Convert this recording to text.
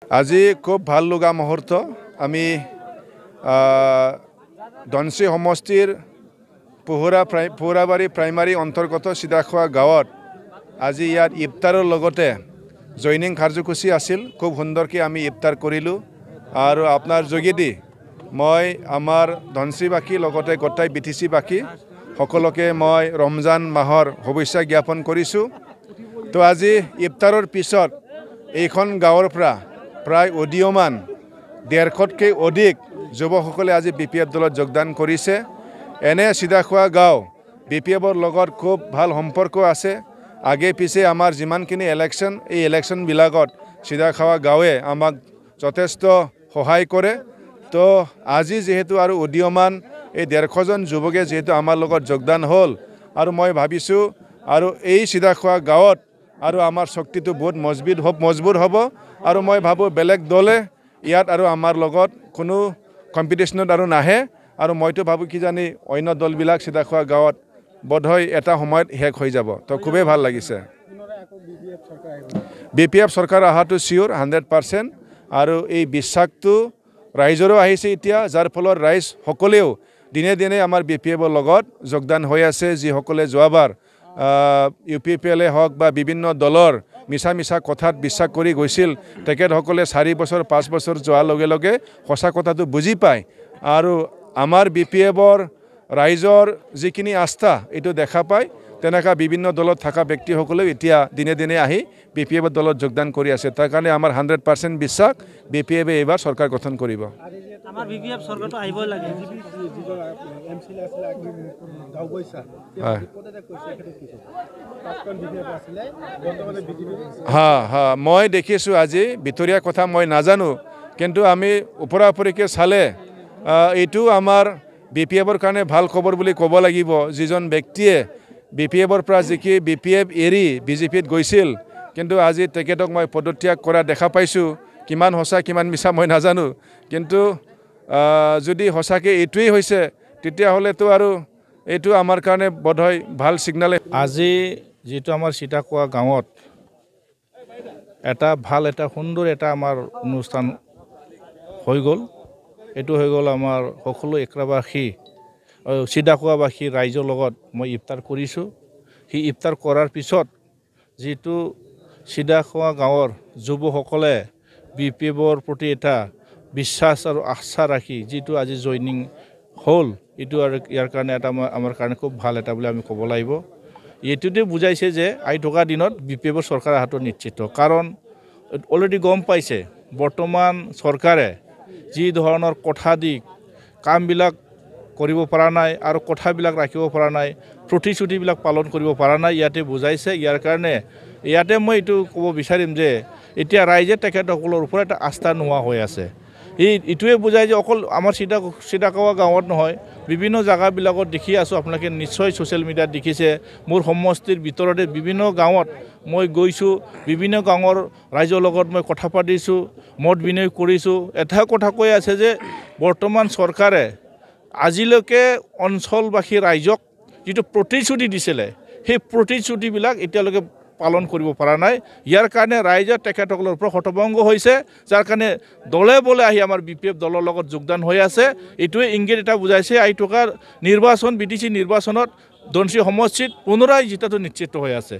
আজি খুব ভাল লগা মুহূৰ্ত আমি ধনশ্ৰী সমষ্টিৰ পোহৰাবাৰী প্ৰাইমাৰী অন্তৰ্গত চিদাখোৱা গাঁৱত আজি ইয়াত ইফতাৰৰ লগতে জইনিং কাৰ্যসূচী আছিল। খুব সুন্দৰকৈ আমি ইফতাৰ কৰিলোঁ আৰু আপোনাৰ যোগেদি মই আমাৰ ধনশ্ৰীবাসী লগতে গোটেই BTC-বাসী সকলোকে মই ৰমজান মাহৰ শুভেচ্ছা জ্ঞাপন কৰিছোঁ। তো আজি ইফতাৰৰ পিছত এইখন গাঁৱৰ পৰা প্ৰায় উদীয়মান 150তকৈ অধিক যুৱকসকলে আজি BPF দলত যোগদান কৰিছে। এনে চিদাখোৱা গাঁও BPFৰ লগত খুব ভাল সম্পৰ্ক আছে। আগে পিছে আমাৰ যিমানখিনি ইলেকশ্যন এই ইলেকশ্যনবিলাকত চিদাখোৱা গাঁৱে আমাক যথেষ্ট সহায় কৰে। তো আজি যেহেতু আৰু উদীয়মান এই 150জন যুৱকে যেহেতু আমাৰ লগত যোগদান হ'ল আৰু মই ভাবিছোঁ আৰু এই চিদাখোৱা গাঁৱত আৰু আমাৰ শক্তিটো বহুত মজবুত হ'ব আৰু মই ভাবোঁ বেলেগ দলে ইয়াত আৰু আমাৰ লগত কোনো কম্পিটিশ্যনত আৰু নাহে আৰু মইতো ভাবোঁ কি জানি অন্য দলবিলাক চিদাখোৱা গাঁৱত বোধহয় এটা সময়ত শেষ হৈ যাব। তো খুবেই ভাল লাগিছে। BPF চৰকাৰ অহাটো চিয়'ৰ 100% আৰু এই বিশ্বাসটো ৰাইজৰো আহিছে এতিয়া, যাৰ ফলত ৰাইজ সকলেও দিনে দিনে আমাৰ BPFৰ লগত যোগদান হৈ আছে। যিসকলে যোৱাবাৰ UPPL হওক বা বিভিন্ন দলৰ মিছা কথাত বিশ্বাস কৰি গৈছিল, তেখেতসকলে 4 বছৰ 5 বছৰ যোৱাৰ লগে লগে সঁচা কথাটো বুজি পায় আৰু আমাৰ BPFৰ ৰাইজৰ যিখিনি আস্থা এইটো দেখা পায়। তেনেকুৱা বিভিন্ন দলত থকা ব্যক্তিসকলেও এতিয়া দিনে দিনে আহি BPFৰ দলত যোগদান কৰি আছে। তাৰ কাৰণে আমাৰ 100% বিশ্বাস BPFে এইবাৰ চৰকাৰ গঠন কৰিব। আমাৰ BPF চৰকাৰটো আহিবই লাগে। মই দেখিছোঁ আজি ভিতৰীয়া কথা মই নাজানো, কিন্তু আমি ওপৰা-ওপৰিকৈ চালে এইটো আমাৰ BPFৰ কাৰণে ভাল খবৰ বুলি ক'ব লাগিব। যিজন ব্যক্তিয়ে BPFৰ পৰা যিকি BPF এৰি BJPত গৈছিল, কিন্তু আজি তেখেতক মই পদত্যাগ কৰা দেখা পাইছোঁ। কিমান সঁচা কিমান মিছা মই নাজানো, কিন্তু যদি সঁচাকৈ এইটোৱেই হৈছে তেতিয়াহ'লেতো আৰু এইটো আমাৰ কাৰণে বোধহয় ভাল ছিগনেলে। আজি যিটো আমাৰ চিদাখোৱা গাঁৱত এটা সুন্দৰ আমাৰ অনুষ্ঠান হৈ গ'ল। এইটো হৈ গ'ল আমাৰ সকলো একৰাবাসী চিদাখোৱাবাসী ৰাইজৰ লগত মই ইফতাৰ কৰিছোঁ। সেই ইফতাৰ কৰাৰ পিছত যিটো চিদাখোৱা গাঁৱৰ যুৱকসকলে BPFৰ প্ৰতি এটা বিশ্বাস আৰু আস্থা ৰাখি যিটো আজি জইনিং হ'ল, এইটো আৰু ইয়াৰ কাৰণে আমাৰ কাৰণে খুব ভাল বুলি আমি ক'ব লাগিব। এইটোতে বুজাইছে যে আহি থকা দিনত BPFৰ চৰকাৰ অহাটো নিশ্চিত, কাৰণ অলৰেডি গম পাইছে বৰ্তমান চৰকাৰে যি ধৰণৰ কথা দি কামবিলাক কৰিব পৰা নাই আৰু কথাবিলাক ৰাখিব পৰা নাই, প্ৰতিশ্ৰুতিবিলাক পালন কৰিব পৰা নাই, ইয়াতে বুজাইছে। ইয়াৰ কাৰণে ইয়াতে মই এইটো ক'ব বিচাৰিম যে এতিয়া ৰাইজে তেখেতসকলৰ ওপৰত এটা আস্থা নোহোৱা হৈ আছে। এইটোৱে বুজায় যে অকল আমাৰ চিদাখোৱা গাঁৱত নহয়, বিভিন্ন জেগাবিলাকত দেখি আছোঁ, আপোনালোকে নিশ্চয় ছ'চিয়েল মিডিয়াত দেখিছে। মোৰ সমষ্টিৰ ভিতৰতে বিভিন্ন গাঁৱত মই গৈছোঁ, বিভিন্ন গাঁৱৰ ৰাইজৰ লগত মই কথা পাতিছোঁ, মত বিনিময় কৰিছোঁ। এটা কথা কৈ আছে যে বৰ্তমান চৰকাৰে আজিলৈকে অঞ্চলবাসী ৰাইজক যিটো প্ৰতিশ্ৰুতি দিছিলে, সেই প্ৰতিশ্ৰুতিবিলাক এতিয়ালৈকে পালন কৰিব পৰা নাই। ইয়াৰ কাৰণে ৰাইজে তেখেতসকলৰ ওপৰত হতভম্ব হৈছে, যাৰ কাৰণে দলে বলে আহি আমাৰ BPF দলৰ লগত যোগদান হৈ আছে। এইটোৱে ইংগিত এটা বুজাইছে আহি থকা নিৰ্বাচন BTC নিৰ্বাচনত ধনশ্ৰী সমষ্টিত পুনৰাই জিতাটো নিশ্চিত হৈ আছে।